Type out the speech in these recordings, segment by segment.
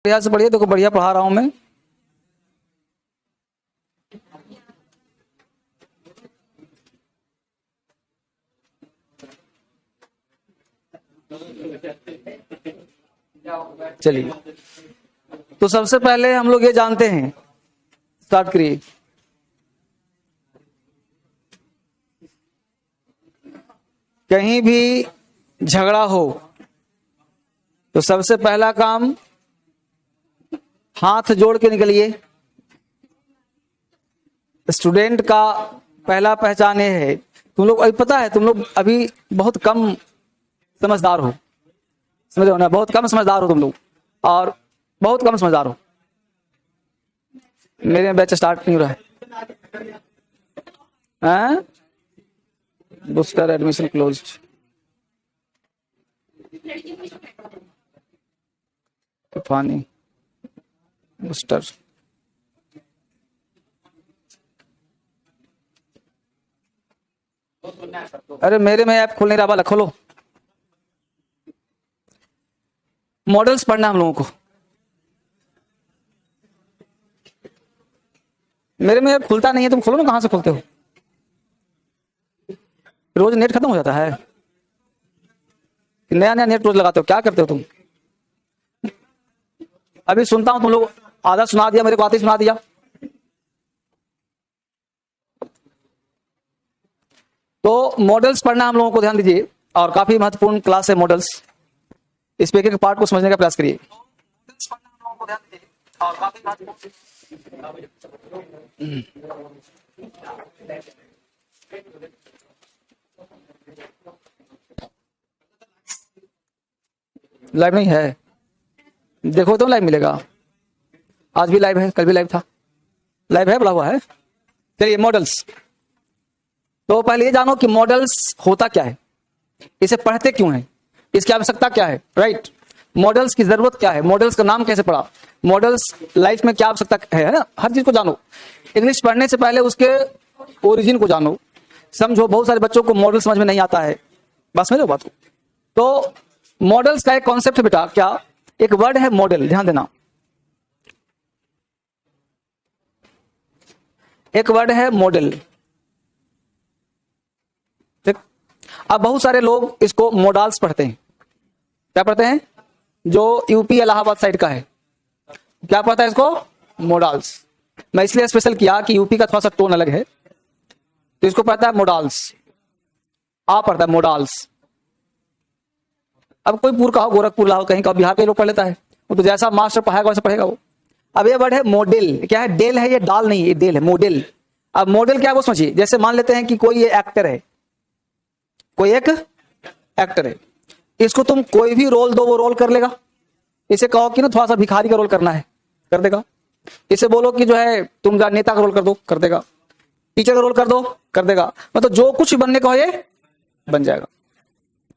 बढ़िया से पढ़िए, देखो बढ़िया पढ़ा रहा हूं मैं। चलिए, तो सबसे पहले हम लोग ये जानते हैं, स्टार्ट करिए। कहीं भी झगड़ा हो तो सबसे पहला काम हाथ जोड़ के निकलिए। स्टूडेंट का पहला पहचान ये है, तुम लोग अभी पता है, तुम लोग अभी बहुत कम समझदार हो, समझ रहे हो ना, बहुत कम समझदार हो तुम लोग, और बहुत कम समझदार हो। मेरे में बैच स्टार्ट नहीं हो रहा है, बूस्टर एडमिशन क्लोज्ड। तूफानी बूस्टर, अरे मेरे में ऐप खोल नहीं रहा, वाला खोलो। मॉडल्स पढ़ना हम लोगों को, मेरे में ऐप खुलता नहीं है, तुम खोलो ना, कहां से खोलते हो? रोज नेट खत्म हो जाता है, नया नया नेट रोज लगाते हो, क्या करते हो तुम? अभी सुनता हूं तुम लोग आधा सुना दिया, मेरे को आते ही सुना दिया। तो मॉडल्स पढ़ना हम लोगों को, ध्यान दीजिए, और काफी महत्वपूर्ण क्लास है मॉडल्स। इस पे एक पार्ट को समझने का प्रयास करिए। लाइव नहीं है, देखो तो लाइव मिलेगा। आज भी लाइव है, कल भी लाइव था, लाइव है, बोला हुआ है। चलिए, मॉडल्स। तो पहले ये जानो कि मॉडल्स होता क्या है, इसे पढ़ते क्यों है, इसकी आवश्यकता क्या है, राइट? मॉडल्स की जरूरत क्या है, मॉडल्स का नाम कैसे पड़ा, मॉडल्स लाइफ में क्या आवश्यकता है ना, हर चीज को जानो। इंग्लिश पढ़ने से पहले उसके ओरिजिन को जानो, समझो। बहुत सारे बच्चों को मॉडल समझ में नहीं आता है, बस समझो बात को। तो मॉडल्स का एक कॉन्सेप्ट है बेटा, क्या? एक वर्ड है मॉडल, ध्यान देना, एक वर्ड है मॉडल, ठीक? अब बहुत सारे लोग इसको मोडाल्स पढ़ते हैं। क्या पढ़ते हैं? जो यूपी इलाहाबाद साइड का है, क्या पढ़ता है इसको? मोडाल्स। मैं इसलिए स्पेशल किया कि यूपी का थोड़ा सा टोन अलग है, तो इसको पढ़ता है मोडाल्स, आप पढ़ता है मोडाल्स। अब कोई पूर का हो, गोरखपुर लाओ, कहीं का बिहार के लोग पढ़ लेता है, वो तो जैसा मास्टर पढ़ाएगा वैसा पढ़ेगा वो। अब ये वर्ड है मॉडल, क्या है? डेल है, ये डाल नहीं, ये डेल है, मॉडल। अब मॉडल क्या है वो समझिए। जैसे मान लेते हैं कि कोई ये एक्टर है, कोई एक एक्टर है, इसको तुम कोई भी रोल दो वो रोल कर लेगा। इसे कहो कि ना थोड़ा सा भिखारी का रोल करना है, कर देगा। इसे बोलो कि जो है तुम नेता का रोल कर दो, कर देगा। टीचर का रोल कर दो, कर देगा। मतलब जो कुछ बनने का हो ये बन जाएगा।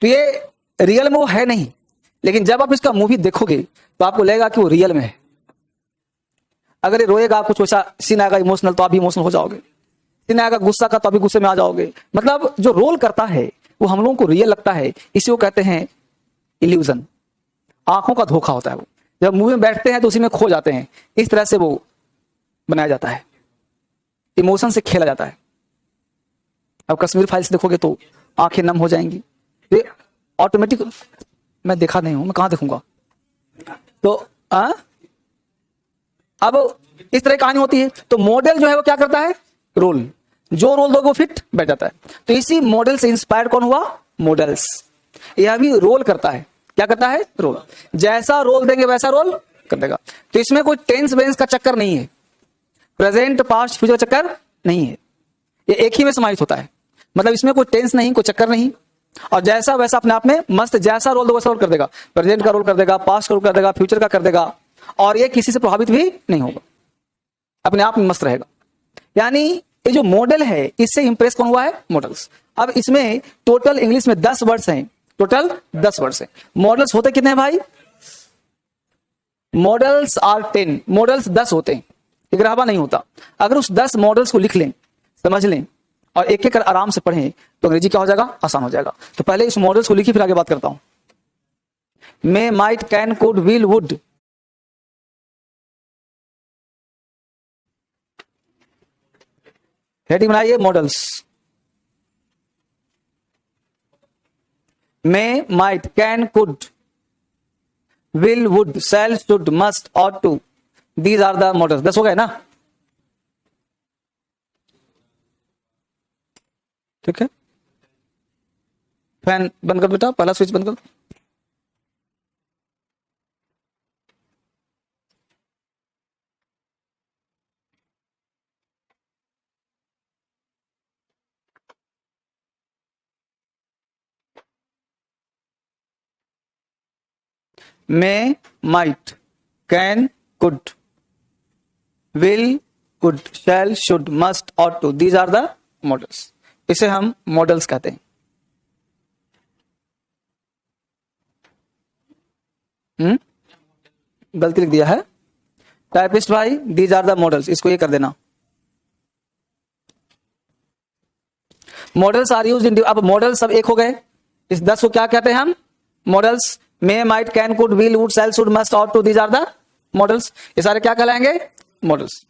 तो ये रियल में वो है नहीं, लेकिन जब आप इसका मूवी देखोगे तो आपको लगेगा कि वो रियल में है। अगर ये रोएगा, कुछ वैसा सीन आएगा इमोशनल, तो आप भी इमोशनल हो जाओगे। सीन आएगा गुस्सा का, तो अभी गुस्से में आ जाओगे। मतलब जो रोल करता है वो हम लोगों को रियल लगता है, इसी को कहते हैं इल्यूजन। आंखों का धोखा होता है वो। जब मूवी में बैठते हैं तो उसी में खो जाते हैं। इस तरह से वो बनाया जाता है, इमोशन से खेला जाता है। अब कश्मीर फाइल्स देखोगे तो आंखें नम हो जाएंगी, ये ऑटोमेटिक। मैं देखा नहीं हूं, मैं कहां देखूंगा? तो अब इस तरह की कहानी होती है। तो मॉडल जो है वो क्या करता है? रोल, जो रोल दो वो फिट बैठ जाता है। तो इसी मॉडल से इंस्पायर्ड कौन हुआ? मॉडल्स। यह भी रोल करता है। क्या करता है? रोल। जैसा रोल देंगे वैसा रोल कर देगा। तो इसमें कोई टेंस वेंस का चक्कर नहीं है, प्रेजेंट पास्ट फ्यूचर चक्कर नहीं है, ये एक ही में समाहित होता है। मतलब इसमें कोई टेंस नहीं, कोई चक्कर नहीं, और जैसा वैसा अपने आप में मस्त। जैसा रोल दो वैसा रोल कर देगा, प्रेजेंट का रोल कर देगा, पास्ट का रोल कर देगा, फ्यूचर का कर देगा, और ये किसी से प्रभावित भी नहीं होगा, अपने आप में मस्त रहेगा। यानी ये जो मॉडल है, इससे इंप्रेस कौन हुआ है? मॉडल्स। अब इसमें टोटल इंग्लिश में 10 वर्ड्स हैं, टोटल 10 वर्ड्स हैं। मॉडल्स होते कितने हैं भाई? मॉडल्स आर 10, मॉडल्स 10 होते हैं, 11वां नहीं होता। अगर उस 10 मॉडल्स को लिख लें, समझ लें, और एक एक कर आराम से पढ़ें, तो अंग्रेजी क्या हो जाएगा? आसान हो जाएगा। तो पहले इस मॉडल्स को लिखिए, फिर आगे बात करता हूं। May, might, can, could, will, would, heading बनाइए modals. May, might, can, could, will, would, shall, should, must, ought to, these are the modals. 10 हो गए ना? ठीक है, फैन बंद कर बेटा, पहला स्विच बंद कर। May, might, can, could, will, could, shall, should, must, ought to, these are the modals. इसे हम मॉडल्स कहते हैं। गलती लिख दिया है टाइपिस्ट भाई, दीज आर द मॉडल्स, इसको ये कर देना। मॉडल्स आर यूज्ड इन, अब मॉडल्स सब एक हो गए। इस 10 को क्या कहते हैं हम? Modals. May, might, can, could, will, would, shall, should, must, ought to, these are the modals. ये सारे क्या कहलाएंगे? Modals.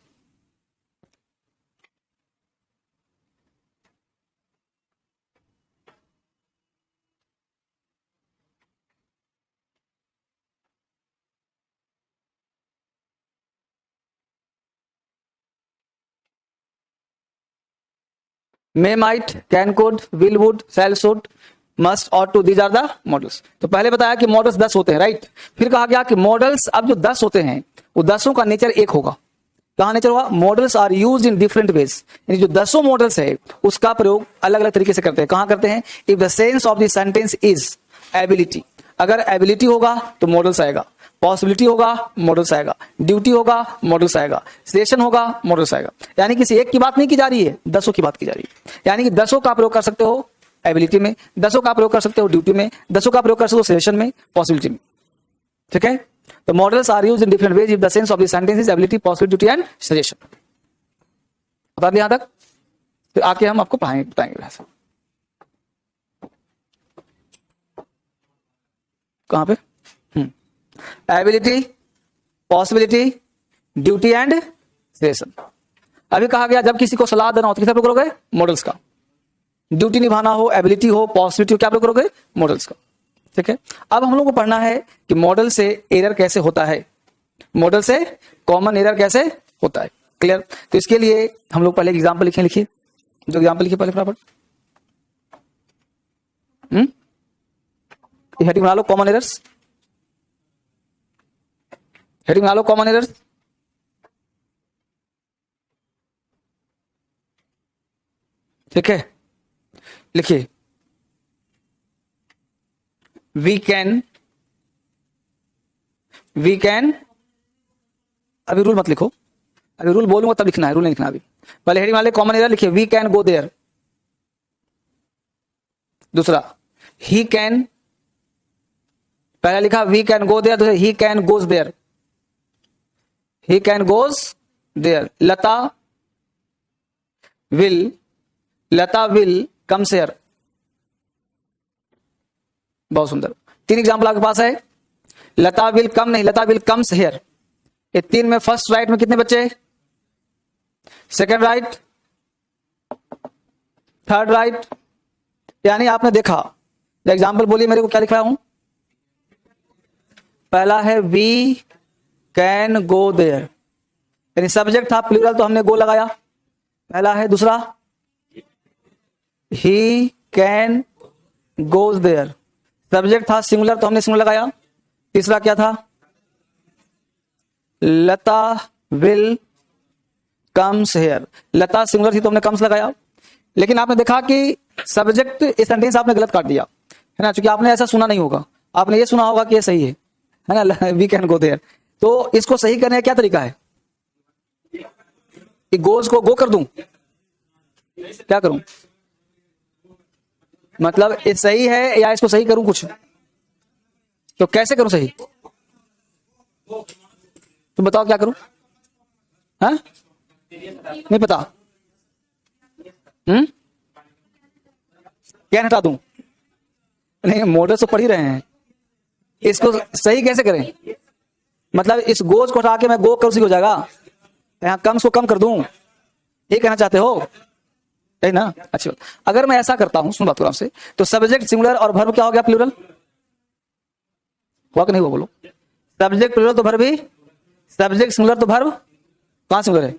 May, might, can, could, will, would, shall, should, must, ought to, these are the modals. तो पहले बताया कि models 10 होते हैं, राइट। फिर कहा गया कि मॉडल्स अब जो 10 होते हैं वो 10 का नेचर एक होगा। कहा नेचर होगा? Models are use in different ways. यानी जो 10 मॉडल्स है उसका प्रयोग अलग अलग तरीके से करते हैं। कहां करते हैं? If the sense of the sentence is ability, अगर एबिलिटी होगा तो मॉडल्स आएगा, पॉसिबिलिटी होगा मॉडल्स आएगा, ड्यूटी होगा मॉडल्स आएगा, सिचुएशन होगा मॉडल्स आएगा। यानी किसी एक की बात नहीं की जा रही है, 10 की बात की जा रही है। यानी कि 10 का प्रयोग कर सकते हो एबिलिटी में, 10 का प्रयोग कर सकते हो ड्यूटी में, 10 का प्रयोग कर सकते हो सिचुएशन में, पॉसिबिलिटी में। ठीक है, तो models are used in different ways if the sense of the sentence is ability, possibility and suggestion. बता दिया यहां तक? फिर आके हम आपको बताएंगे कहां पे। Ability, possibility, duty and suggestion. अभी कहा गया जब किसी को सलाह देना हो तो किसका प्रयोग करोगे? मॉडल्स का। ड्यूटी निभाना हो, एबिलिटी हो, पॉसिबिलिटी हो, क्या प्रयोग करोगे? मॉडल्स का। ठीक है, अब हम लोग को पढ़ना है कि मॉडल से एरर कैसे होता है, मॉडल से कॉमन एरर कैसे होता है। क्लियर? तो इसके लिए हम लोग पहले एग्जाम्पल लिखे, लिखिए जो एग्जाम्पल लिखिए पहले फटाफट। हेडिंग बना लो कॉमन एरर्स, हेडिंग बना लो कॉमन एरर्स। ठीक है, लिखिए वी कैन, अभी रूल मत लिखो, अभी रूल बोलूंगा तब लिखना है, रूल नहीं लिखना अभी। पहले हेडिंग वाले कॉमन एरर लिखिए, वी कैन गो देयर। दूसरा ही कैन, पहले लिखा वी कैन गो देयर, दूसरा he can goes there, he can goes there. Lata will comes here. बहुत सुंदर, 3 एग्जाम्पल आपके पास है। लता विल कम नहीं, लता विल कम्स हियर। ये 3 में फर्स्ट राइट में कितने बच्चे? Second right, third right. यानी आपने देखा, एग्जाम्पल बोलिए मेरे को, क्या लिख रहा हूं? पहला है वी कैन गो देयर, यानी सब्जेक्ट था प्लूरल तो हमने गो लगाया, पहला है। दूसरा he can goes there, subject था सिंगुलर तो हमने सिंगुलर लगाया। तीसरा क्या था? Lata will comes here, Lata singular थी तो हमने कम्स लगाया। लेकिन आपने देखा कि सब्जेक्ट इस सेंटेंस आपने गलत काट दिया है ना, क्योंकि आपने ऐसा सुना नहीं होगा, आपने ये सुना होगा कि ये सही है ना, वी कैन गो देयर। तो इसको सही करने का क्या तरीका है? कि गोज को गो कर दूं, क्या करूं? मतलब ये सही है या इसको सही करूं कुछ, तो कैसे करूं सही? तुम बताओ क्या करूं? हाँ, नहीं पता। क्या हटा दूं? नहीं, मॉडल तो पढ़ ही रहे हैं, इसको सही कैसे करें? मतलब इस गोज को हटा के मैं गो कर उसी हो जाएगा, यहां कम्स को कम कर दूं, ये कहना चाहते हो? है ना? अच्छी बात। अगर मैं ऐसा करता हूं, सुन बात करो आपसे, तो सब्जेक्ट सिंगुलर और वर्ब क्या हो गया? प्लूरल हुआ कि नहीं हुआ? बोलो। सब्जेक्ट प्लूरल तो वर्ब भी, सब्जेक्ट सिंगुलर तो वर्ब कहां सिंगुलर है?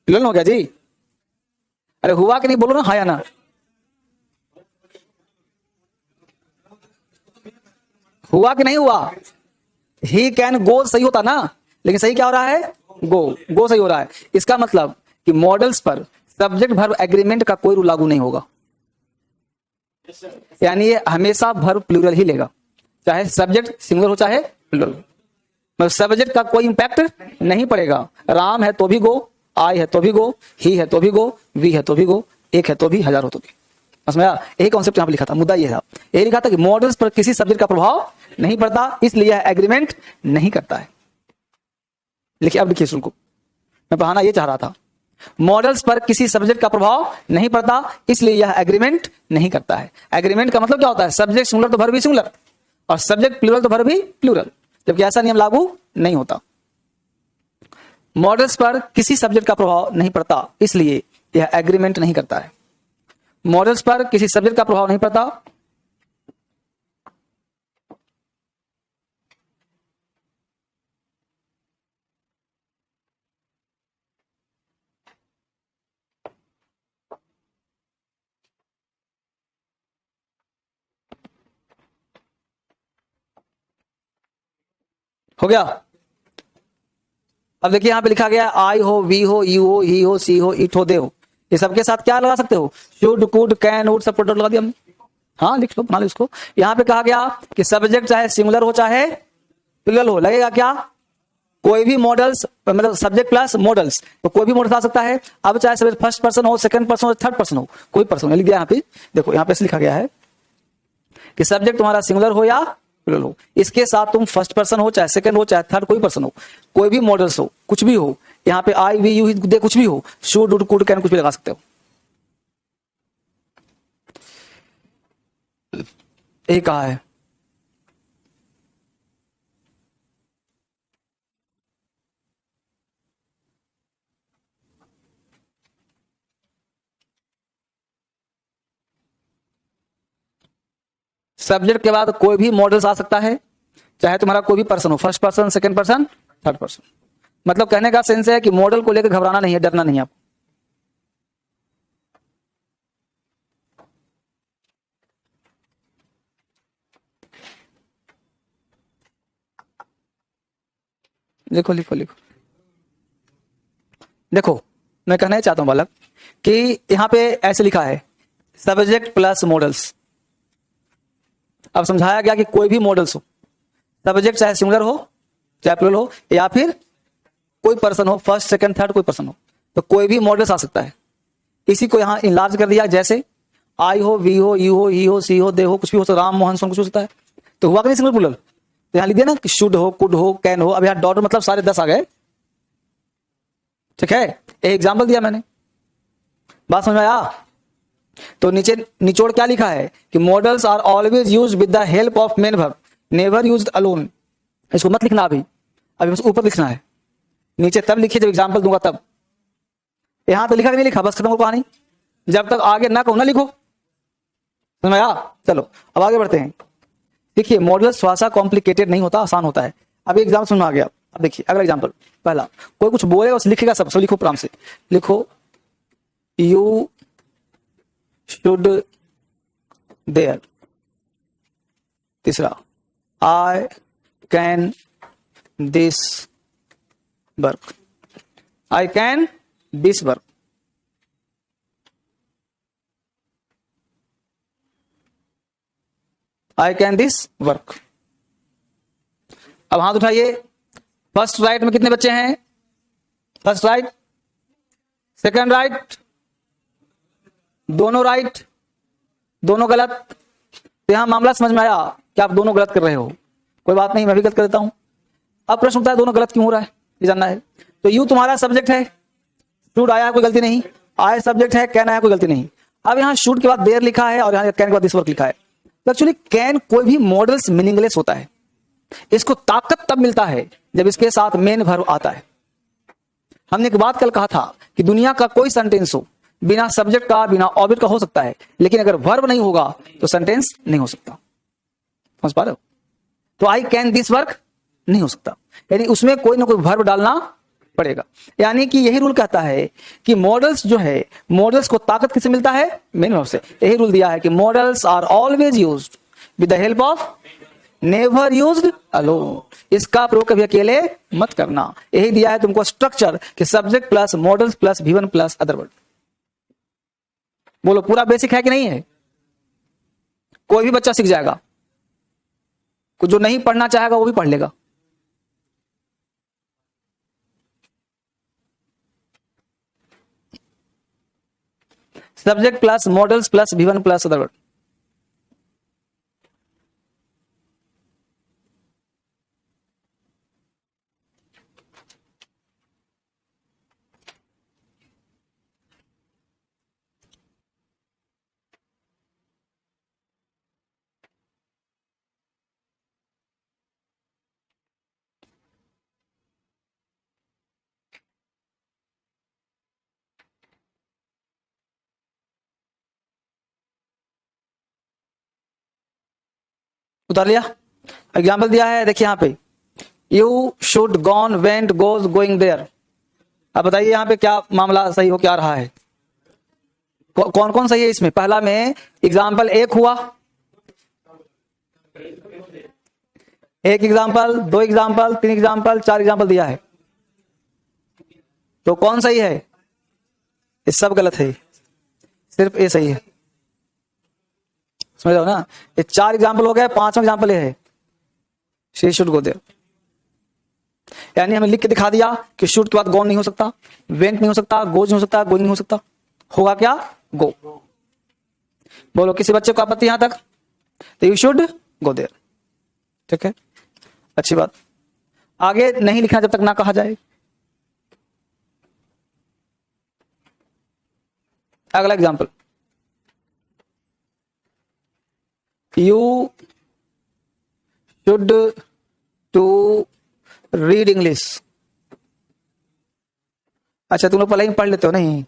प्लूरल हो गया जी। अरे हुआ कि नहीं? बोलो ना हाँ या ना। हुआ कि नहीं हुआ? ही कैन गो सही होता ना, लेकिन सही क्या हो रहा है? गो सही हो रहा है। इसका मतलब कि मॉडल्स पर सब्जेक्ट वर्ब एग्रीमेंट का कोई रूल लागू नहीं होगा, यानी ये हमेशा वर्ब प्लूरल ही लेगा, चाहे सब्जेक्ट सिंगुलर हो चाहे प्लूरल। मतलब सब्जेक्ट का कोई इंपैक्ट नहीं पड़ेगा। राम है तो भी गो, आई है तो भी गो, ही है तो भी गो, वी है तो भी गो, एक है तो भी, हजार हो तो भी। समझा? यही कॉन्सेप्ट यहां पर लिखा था, मुद्दा ये था। यही लिखा था कि मॉडल्स पर किसी सब्जेक्ट का प्रभाव नहीं पड़ता, इसलिए यह एग्रीमेंट नहीं करता है। लिखिए, अब लिखिए इसको, मैं पढ़ाना ये चाह रहा था। मॉडल्स पर किसी सब्जेक्ट का प्रभाव नहीं पड़ता, इसलिए यह एग्रीमेंट नहीं करता है। एग्रीमेंट का मतलब क्या होता है? सब्जेक्ट सिंगुलर तो वर्ब भी सिंगुलर, और सब्जेक्ट प्लूरल तो वर्ब भी प्लूरल, जबकि ऐसा नियम लागू नहीं होता। मॉडल्स पर किसी सब्जेक्ट का प्रभाव नहीं पड़ता, इसलिए यह एग्रीमेंट नहीं करता है। मॉडल्स पर किसी सब्जेक्ट का प्रभाव नहीं पड़ता, हो गया। अब देखिए यहां पे लिखा गया आई हो, वी हो, यू हो, ही हो, सी हो, इट हो, दे हो, ये सबके साथ क्या लगा सकते हो? शुड, कुड, कैन, वुड, सब प्रोडक्ट लगा दिया हमने। हाँ लिख लो, बना लो इसको। यहां पे कहा गया कि सब्जेक्ट चाहे सिंगुलर हो चाहे प्लूरल हो, लगेगा क्या? कोई भी मॉडल्स, मतलब सब्जेक्ट प्लस मॉडल्स, तो कोई भी मॉडल आ सकता है। अब चाहे सब्जेक्ट फर्स्ट पर्सन हो, सेकंड पर्सन हो, थर्ड पर्सन हो, कोई पर्सन लिख दिया यहाँ पे। देखो यहाँ पे लिखा गया है कि सब्जेक्ट तुम्हारा सिंगुलर हो या प्लूरल हो, इसके साथ तुम फर्स्ट पर्सन हो चाहे सेकंड हो चाहे थर्ड कोई पर्सन हो, कोई भी मॉडल्स हो, कुछ भी हो, यहाँ पे आई, वी, यू, दे, कुछ भी हो, शुड, वुड, कुड, कैन, कुछ भी लगा सकते हो। यही कहा है। सब्जेक्ट के बाद कोई भी मॉडल्स आ सकता है, चाहे तुम्हारा कोई भी पर्सन हो, first person, second person, third person. मतलब कहने का सेंस है कि मॉडल को लेकर घबराना नहीं है, डरना नहीं है आपको। लिखो लिखो लिखो। देखो मैं कहना ही चाहता हूं बालक कि यहां पे ऐसे लिखा है सब्जेक्ट प्लस मॉडल्स। अब समझाया गया कि कोई भी मॉडल्स हो, सब्जेक्ट चाहे सिंगुलर हो चाहे प्लूरल हो, या फिर कोई पर्सन हो, फर्स्ट सेकंड थर्ड कोई पर्सन हो, तो कोई भी मॉडल्स आ सकता है। इसी को यहां इनलार्ज कर दिया, जैसे आई हो, वी हो, यू हो, ही हो, सी हो, दे हो, कुछ भी हो सकता है, राम, मोहन, सोन, कुछ हो सकता है। तो हुआ कि नहीं सिंगुलर प्लूरल? तो यहां लिख दिया ना कि शुड हो, कुड हो, कैन हो। अब यहां डॉट मतलब सारे 10 आ गए, ठीक है? एक एग्जाम्पल दिया मैंने, बात समझ में आया? तो नीचे निचोड़ क्या लिखा है कि models are always use with the help of main verb, never used alone. इसको मत लिखना अभी बस ऊपर लिखना है, नीचे तब लिखिए जब एग्जाम्पल दूंगा तब। यहां तो लिखा कि नहीं लिखा, बस खत्म हो कहानी। जब तक आगे ना कहो ना लिखो, समझ में आया? चलो अब आगे बढ़ते हैं। देखिए मॉडल्स थोड़ा सा कॉम्प्लिकेटेड नहीं होता, आसान होता है। अब एग्जाम्पल समझ में आ गया। अब देखिए अगला एग्जाम्पल, पहला कोई कुछ बोलेगा उसे लिखेगा, सब लिखो आराम से लिखो। You should there. तीसरा I can this work, I can this work. I can this work. अब हाथ उठाइए। फर्स्ट राइट में कितने बच्चे हैं? फर्स्ट राइट, सेकंड राइट, दोनों राइट, दोनों गलत। तो यहां मामला समझ में आया कि आप दोनों गलत कर रहे हो। कोई बात नहीं, मैं भी गलत कर देता हूं। अब प्रश्न उठता है दोनों गलत क्यों हो रहा है, ये जानना है। तो यू तुम्हारा सब्जेक्ट है, शुड आया कोई गलती नहीं, आय सब्जेक्ट है, कैन आया कोई गलती नहीं। अब यहां शुड के बाद देयर लिखा है और यहां कैन के बाद दिस वर्क लिखा है। तो एक्चुअली कैन कोई भी मॉडल्स मीनिंगलेस होता है। इसको ताकत तब मिलता है जब इसके साथ मेन वर्ब आता है। हमने एक बात कल कहा था कि दुनिया का कोई सेंटेंस हो बिना सब्जेक्ट का, बिना ऑब्जेक्ट का हो सकता है, लेकिन अगर वर्ब नहीं होगा तो सेंटेंस नहीं हो सकता। समझ पा रहे हो? तो आई कैन दिस वर्क नहीं हो सकता, यानी उसमें कोई ना कोई वर्ब डालना पड़ेगा। यानी कि यही रूल कहता है कि मॉडल्स जो है, मॉडल्स को ताकत किससे मिलता है? मेन वर्ब से। यही रूल दिया है कि models are always used with the help of, never used alone. इसका प्रयोग कभी अकेले मत करना। यही दिया है तुमको स्ट्रक्चर कि subject plus models plus V1 plus other word. बोलो पूरा बेसिक है कि नहीं है? कोई भी बच्चा सीख जाएगा, जो नहीं पढ़ना चाहेगा वो भी पढ़ लेगा। Subject plus models plus V1 plus other word. उतार लिया? एग्जाम्पल दिया है, देखिए यहां पे, you should gone, went, goes, going there. अब बताइए यहां पे क्या मामला सही हो क्या रहा है? कौन कौन सही है इसमें? पहला में एग्जाम्पल एक हुआ, एक एग्जाम्पल, दो एग्जाम्पल, तीन एग्जाम्पल, चार एग्जाम्पल दिया है, तो कौन सही है? ये सब गलत है, सिर्फ ए सही है। समझ रहे हो ना? ये चार एग्जाम्पल हो गए, पांचवा एग्जाम्पल ये है, शी शुड गो देयर। यानी हमें लिख के दिखा दिया कि शुड के बाद गॉन नहीं हो सकता, वेंट नहीं हो सकता, गोज नहीं हो सकता, गोइंग नहीं हो सकता, होगा क्या? गो। बोलो किसी बच्चे को आपत्ति यहां तक? तो यू शुड गो देयर, ठीक है, अच्छी बात। आगे नहीं लिखना जब तक ना कहा जाए। अगला example, you should to read English. अच्छा तुम लोग पहले ही पढ़ लेते हो नहीं?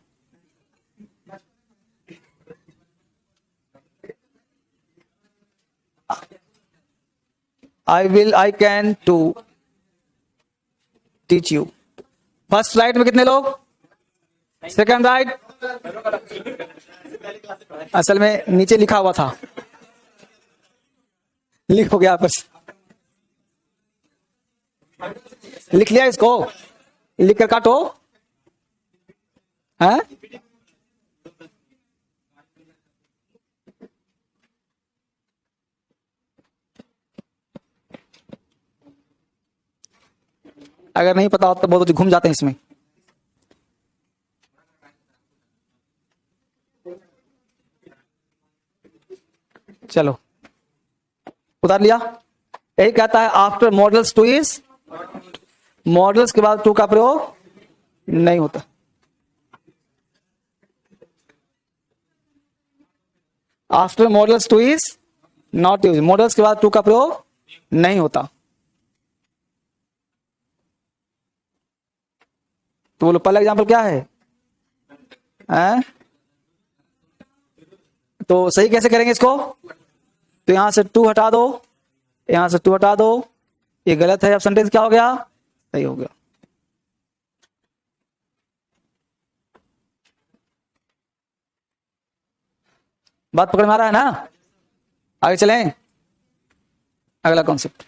I can to teach you. First right में कितने लोग? Second right? असल में नीचे लिखा हुआ था, लिख हो गया पर लिख लिया इसको, लिख कर काटो है। अगर नहीं पता हो तो बहुत घूम जाते हैं इसमें। चलो उतार लिया। यही कहता है after models two is, models के बाद टू का प्रयोग नहीं होता। After models two is not use, models के बाद टू का प्रयोग नहीं होता। तो बोलो पहला एग्जाम्पल क्या है? तो सही कैसे करेंगे इसको? तो यहां से टू हटा दो, यहां से टू हटा दो, ये गलत है। अब सेंटेंस क्या हो गया? सही हो गया। बात पकड़ में आ रहा है ना? आगे चलें अगला कॉन्सेप्ट।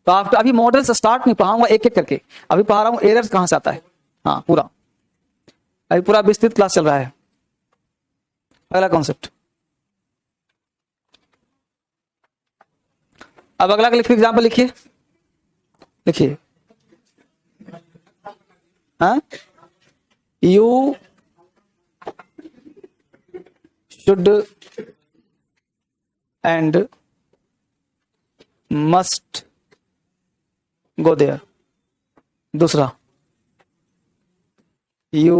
तो आप अभी मॉडल्स स्टार्ट नहीं पढ़ाऊंगा, एक एक करके अभी पढ़ा रहा हूं एरर्स कहां से आता है। हाँ पूरा अभी पूरा विस्तृत क्लास चल रहा है। अगला कॉन्सेप्ट, अब अगला का लिखिए, एग्जाम्पल लिखिए, लिखिए। हाँ, you should and must go there. दूसरा, you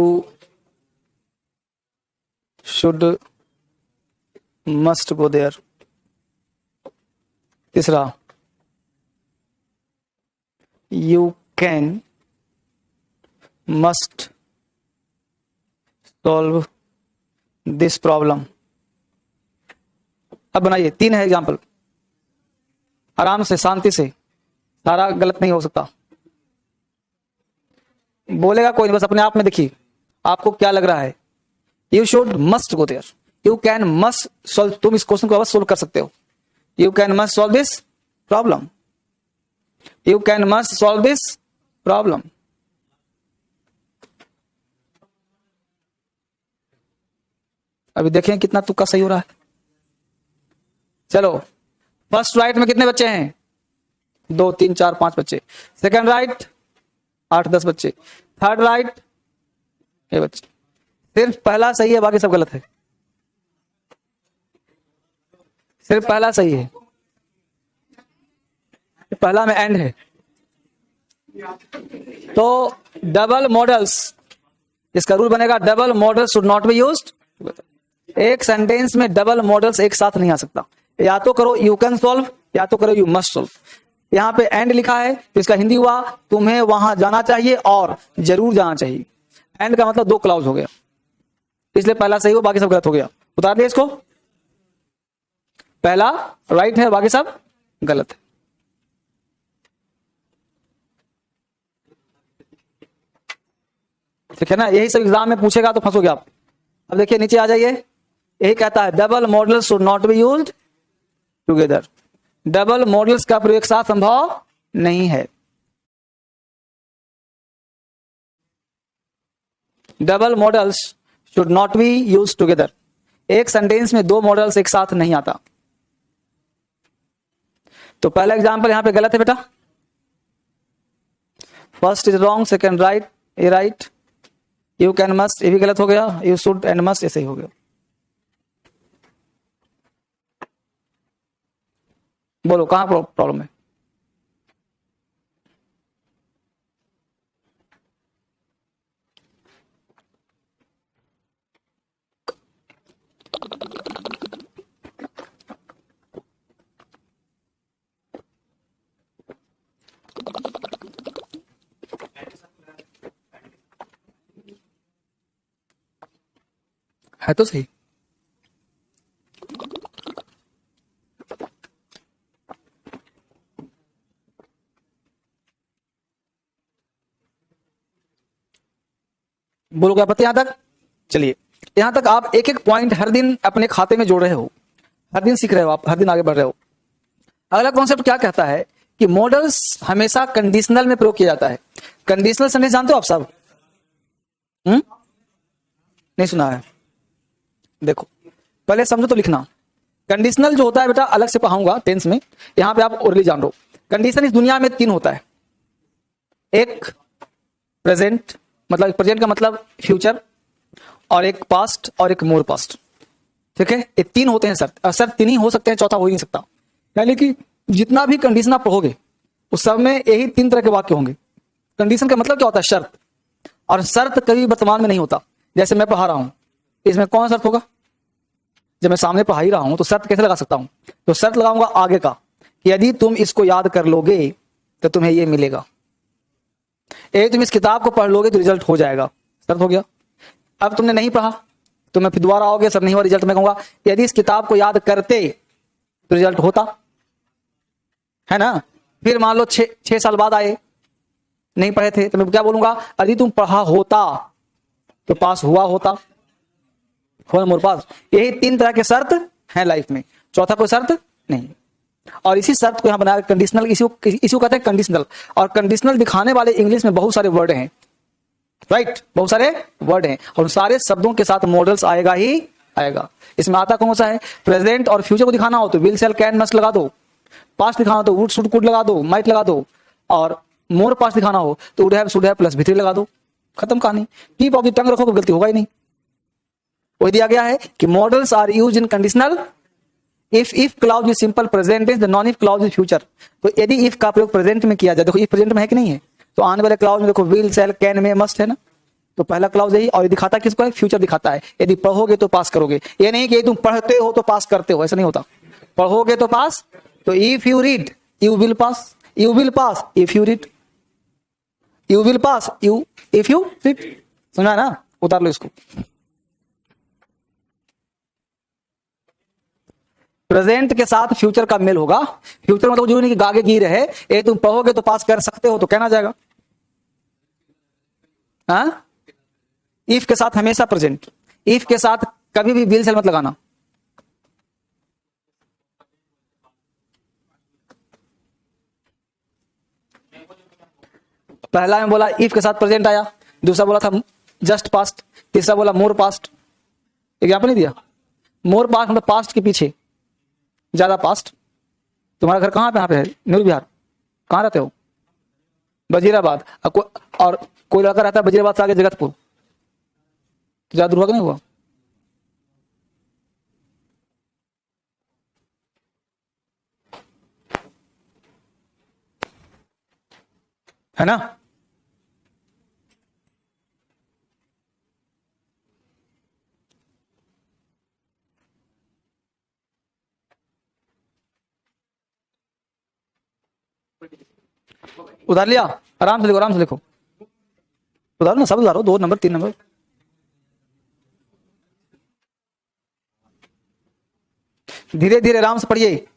should must go there. तीसरा, you can must solve this problem. अब बनाइए, 3 है एग्जाम्पल, आराम से शांति से, सारा गलत नहीं हो सकता। बोलेगा कोई नहीं, बस अपने आप में देखिए आपको क्या लग रहा है। You should must go there, you can must solve, तुम इस क्वेश्चन को अवश्य सोल्व कर सकते हो। You can must solve this problem, you can must solve this problem. अभी देखें कितना तुक्का सही हो रहा है। चलो, फर्स्ट राइट में कितने बच्चे हैं? 2 3 4 5 बच्चे। सेकंड राइट 8 10 बच्चे। थर्ड राइट ये बच्चे। सिर्फ पहला सही है, बाकी सब गलत है। सिर्फ पहला सही है, पहला में एंड है। तो डबल मॉडल्स, इसका रूल बनेगा double model should not be used. एक सेंटेंस में डबल मॉडल्स एक साथ नहीं आ सकता। या तो करो यू कैन सॉल्व, या तो करो यू मस्ट सॉल्व। यहां पे एंड लिखा है तो इसका हिंदी हुआ तुम्हें वहां जाना चाहिए और जरूर जाना चाहिए। एंड का मतलब 2 क्लाउज हो गया, इसलिए पहला सही हो, बाकी सब गलत हो गया। उतार दिया इसको, पहला राइट है, बाकी सब गलत है। ठीक है ना, यही सब एग्जाम में पूछेगा तो फंसोगे आप। अब देखिए नीचे आ जाइए, यही कहता है double models should not be used together. Double models का प्रयोग एक साथ संभव नहीं है। Double models should not be used together. एक सेंटेंस में 2 मॉडल्स एक साथ नहीं आता। तो पहला एग्जांपल यहां पे गलत है बेटा, first is wrong, second right, A right. You can must ये भी गलत हो गया, यू शुड एंड मस्ट ऐसे ही हो गया। बोलो कहां प्रॉब्लम है? है तो सही। बोलो क्या पता यहां तक? चलिए, यहां तक आप एक एक पॉइंट हर दिन अपने खाते में जोड़ रहे हो, हर दिन सीख रहे हो आप, हर दिन आगे बढ़ रहे हो। अगला कॉन्सेप्ट क्या कहता है कि मॉडल्स हमेशा कंडीशनल में प्रयोग किया जाता है। कंडीशनल सेंटेंस जानते हो आप सब? नहीं सुना है? देखो पहले समझो तो लिखना। कंडीशनल जो होता है बेटा अलग से पढ़ाऊंगा टेंस में, यहां पे आप ओरली जान लो। कंडीशन इस दुनिया में 3 होता है, एक प्रेजेंट, मतलब प्रेजेंट का मतलब फ्यूचर, और एक पास्ट, और एक मोर पास्ट। ठीक है, ये 3 होते हैं शर्त, शर्त 3 ही हो सकते हैं, चौथा हो ही नहीं सकता। यानी कि जितना भी कंडीशन आप पढ़ोगे उस सब में यही 3 तरह के वाक्य होंगे। कंडीशन का मतलब क्या होता है? शर्त। और शर्त कभी वर्तमान में नहीं होता। जैसे मैं पढ़ा रहा हूं, इसमें कौन शर्त होगा? जब मैं सामने पढ़ा ही रहा हूं तो शर्त कैसे लगा सकता हूं? तो शर्त लगाऊंगा आगे का, कि यदि तुम इसको याद कर लोगे तो तुम्हें ये मिलेगा, यदि तुम इस किताब को पढ़ लोगे तो रिजल्ट हो जाएगा। शर्त हो गया। अब तुमने नहीं पढ़ा तो मैं फिर दोबारा आओगे, सर नहीं हुआ रिजल्ट, मैं कहूंगा यदि इस किताब को याद करते तो रिजल्ट होता, है ना। फिर मान लो 6 साल बाद आए, नहीं पढ़े थे, तो मैं क्या बोलूंगा? यदि तुम पढ़ा होता तो पास हुआ होता, मोर पास। यही 3 तरह के शर्त है लाइफ में, चौथा कोई शर्त नहीं। और इसी शर्त को यहां बनाया कंडीशनल, इसी को कहते हैं कंडीशनल। और कंडीशनल दिखाने वाले इंग्लिश में बहुत सारे वर्ड हैं, राइट, बहुत सारे वर्ड हैं, और सारे शब्दों के साथ मॉडल्स आएगा ही आएगा। इसमें आता कौन सा है? प्रेजेंट और फ्यूचर को दिखाना हो तो विल, शैल, कैन, मस्ट लगा दो। पास्ट दिखाना हो तो वुड, शुड, कुड लगा दो, माइट लगा दो। और मोर पास्ट दिखाना हो तो would have, should have plus भी लगा दो, खत्म कहानी। टीप ऑफ द टंग रखो तो गलती होगा ही नहीं। वही दिया गया है कि models are used in conditional if clause is simple present tense, the non if clause is future. तो यदि इफ का प्रयोग प्रेजेंट में किया जाए, देखो इफ प्रेजेंट में है कि नहीं है, तो आने वाले क्लाउज में देखो विल, शैल, कैन में मस्ट है ना, तो पहला क्लाउज यही। और ये दिखाता किसको है? फ्यूचर दिखाता है। यदि पढ़ोगे तो पास करोगे, ये नहीं कि तुम पढ़ते हो तो पास करते हो, ऐसा नहीं होता। पढ़ोगे तो पास, तो if you read you will pass, you will pass if you read, you will pass you if you read. समझा ना? उतार लो इसको। प्रेजेंट के साथ फ्यूचर का मेल होगा। फ्यूचर मतलब जरूरी नहीं कि आगे की रहे, ये तुम पढ़ोगे तो पास कर सकते हो तो कहना जाएगा। हाँ, इफ के साथ हमेशा प्रेजेंट, इफ के साथ कभी भी विल से मत लगाना। पहला में बोला इफ के साथ प्रेजेंट आया, दूसरा बोला था जस्ट पास्ट, तीसरा बोला मोर पास्ट। एग्जाम्पल नहीं दिया। मोर पास्ट मतलब पास्ट के पीछे ज्यादा पास्ट। तुम्हारा घर कहाँ पे? यहाँ पे है न्यू बिहार। कहाँ रहते हो? वजीराबाद। और कोई लड़का रहता है वजीराबाद से आगे जगतपुर, तो ज्यादा दूर हुआ कि नहीं हुआ? है ना? उधार लिया? आराम से लिखो, आराम से लिखो। उधारो ना, सब उधारो, 2 नंबर 3 नंबर। धीरे धीरे आराम से पढ़िए।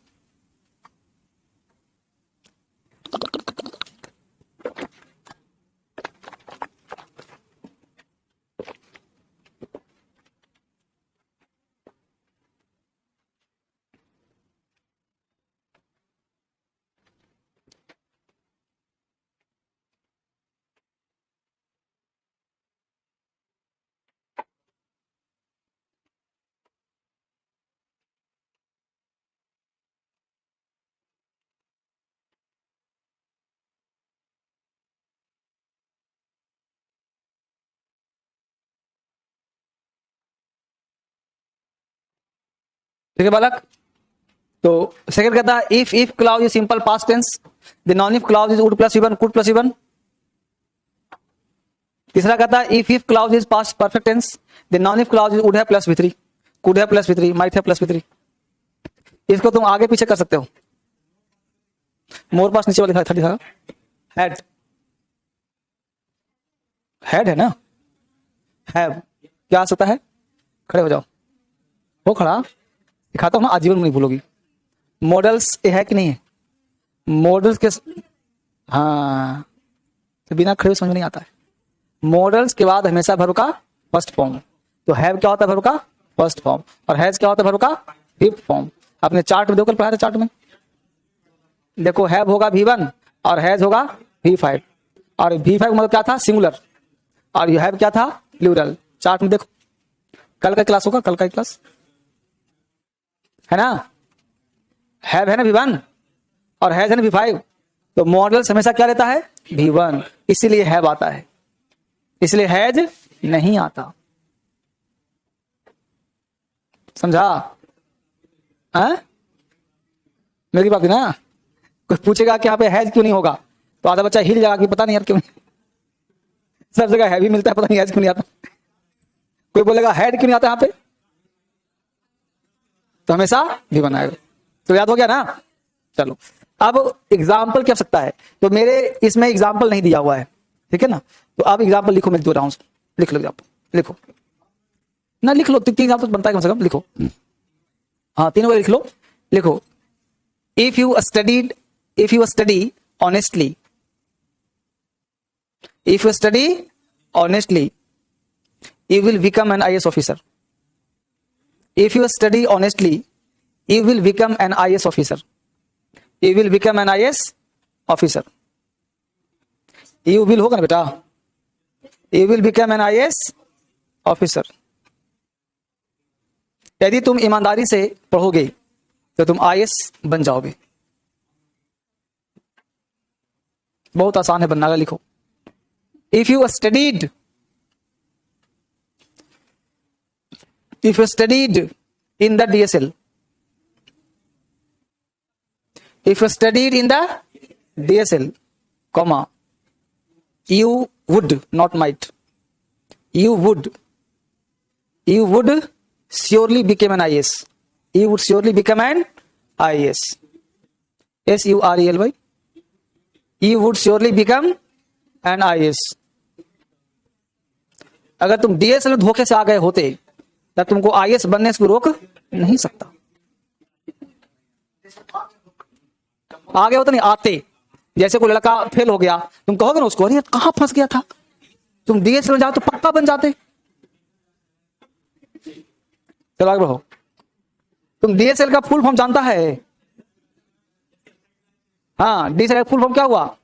ठीक है बालक? तो सेकंड कहता है if clause is simple past tense, the non if clause is would plus one, could plus one. तीसरा कहता है if clause is past perfect tense, the non if clause is would have plus V3, could have plus V3, might have plus V3। इसको तुम आगे पीछे कर सकते हो। मोर पास नीचे वाला लिखा हैड, हैड है ना? हैव क्या आ सकता है? खड़े हो जाओ, हो खड़ा, दिखाता हूं ना, आजीवन नहीं भूलोगी। मॉडल्स ये है कि नहीं है? मॉडल्स के, हाँ, तो बिना खड़े समझ में नहीं आता है। मॉडल्स के बाद हमेशा वर्ब का फर्स्ट फॉर्म। तो हैव क्या होता है? वर्ब का फर्स्ट फॉर्म। और हैज क्या होता है? वर्ब का फिफ्थ फॉर्म। आपने चार्ट में देखो, कल पढ़ाया था चार्ट में, देखो हैव होगा V1 और हैज होगा V5, और V5 मतलब क्या था? सिंगुलर, और यू हैव क्या था? प्लूरल। चार्ट में देखो, कल का क्लास होगा, कल का क्लास है ना? हैव है ना V1 और हैज है ना V5, तो मॉडल्स हमेशा क्या रहता है? V1, इसीलिए हैव आता है, इसलिए हैज नहीं आता। समझा? मेरी बात है ना? कोई पूछेगा कि यहाँ पे हैज क्यों नहीं होगा, तो आधा बच्चा हिल जाएगा कि पता नहीं यार क्यों नहीं, सब जगह हैवी मिलता है, पता नहीं हैज क्यों नहीं आता। कोई बोलेगा हैड क्यों नहीं आता यहाँ पे, तो हमेशा V1 आएगा। तो याद हो गया ना? चलो, अब एग्जाम्पल क्या सकता है? तो मेरे इसमें एग्जाम्पल नहीं दिया हुआ है, ठीक है ना? तो आप एग्जाम्पल लिखो, मैं दो रहा हूं, लिख लो एग्जाम्पल, लिखो ना, लिख लो, 3 एग्जाम्पल बनता है कम से कम, लिखो। हाँ, 3 बार लिख लो, लिखो। If you study honestly, if you study honestly, you will become an IAS officer. If you study honestly, you will become an IAS officer. You will become an IAS officer. You will होगा ना बेटा? You will become an IAS officer. यदि तुम ईमानदारी से पढ़ोगे तो तुम IAS बन जाओगे। बहुत आसान है बनना, लिखो। If you studied in the DSL, if you studied in the DSL, comma, you would, not might, you would surely become an IAS. You would surely become an IAS. SURELY. You would surely become an IAS. अगर तुम DSL में धोखे से आ गए होते तब तुमको IAS बनने से रोक नहीं सकता। आगे होता नहीं, आते। जैसे कोई लड़का फेल हो गया, तुम कहोगे ना उसको, अरे कहां फंस गया था, तुम डीएस में जाओ तो पक्का बन जाते। चलो आगे बढ़ो। तुम डीएसएल का फुल फॉर्म जानता है? हाँ, डीएसएल का फुल फॉर्म क्या हुआ?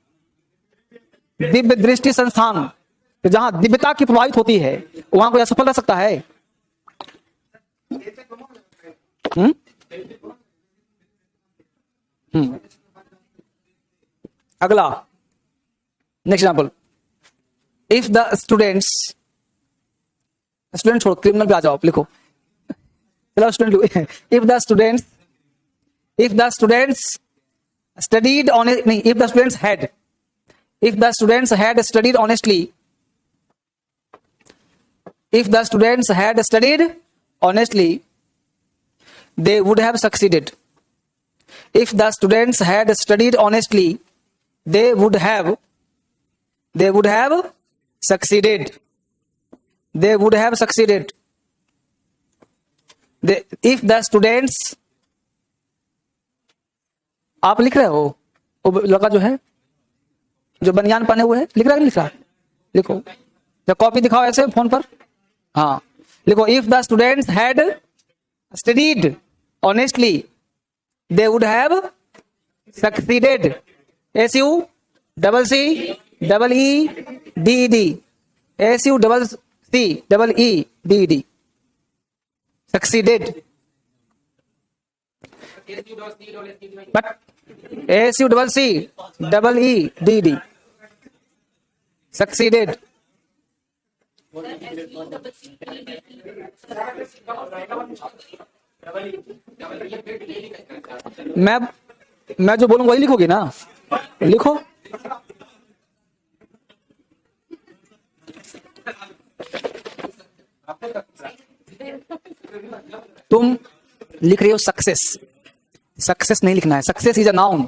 दिव्य दृष्टि संस्थान। तो जहां दिव्यता की प्रभावित होती है वहां कोई असफल रह सकता है? अगला next example, if the student छोड़ो, क्रिमिनल पे आ जाओ, लिखो। चलो student, if the students studied on, नहीं, if the students had studied honestly, if the students had studied honestly, they would have succeeded. If the students had studied honestly, they would have succeeded. They would have succeeded. If the students, आप लिख रहे हो, वो लड़का जो है, जो बनियान पहने हुए है, लिख रहा है, लिख रहा है, लिखो। जब कॉपी दिखाओ ऐसे फोन पर, हाँ लिखो, if the students had studied honestly they would have succeeded. SUCCEED, SUCCEED, succeeded. But SUCCEED, succeeded. मैं जो बोलूंगा वही लिखोगे ना, लिखो। तुम लिख रहे हो सक्सेस नहीं लिखना है। Success is a noun,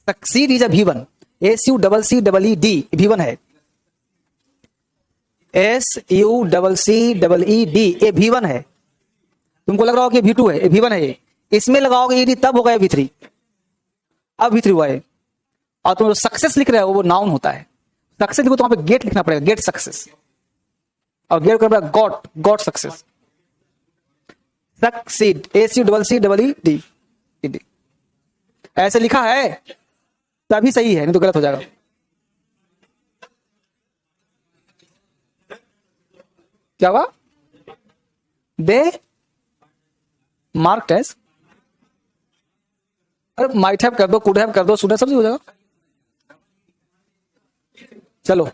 succeed is a V1, SUCCEED V1 है, SUCCEED ये V1 है। तुमको लग रहा हो कि V2 है, V1 है। इसमें लगाओगे ED तब होगा V3, अब V3 हुआ है। और तुम जो सक्सेस लिख रहे हो वो नाउन होता है। सक्सेस लिखो तो वहां पे गेट लिखना पड़ेगा, गेट सक्सेस, और गेट करना पड़ेगा गॉट सक्सेस। सक्सीड, SUCCEED, ऐसे लिखा है तभी सही है, नहीं तो गलत हो जाएगा। क्या हुआ? दे मार्क्ड एज, अरे माइट हैव कर दो, कुड हैव कर दो, शुड हैव, सब हो जाएगा। चलो,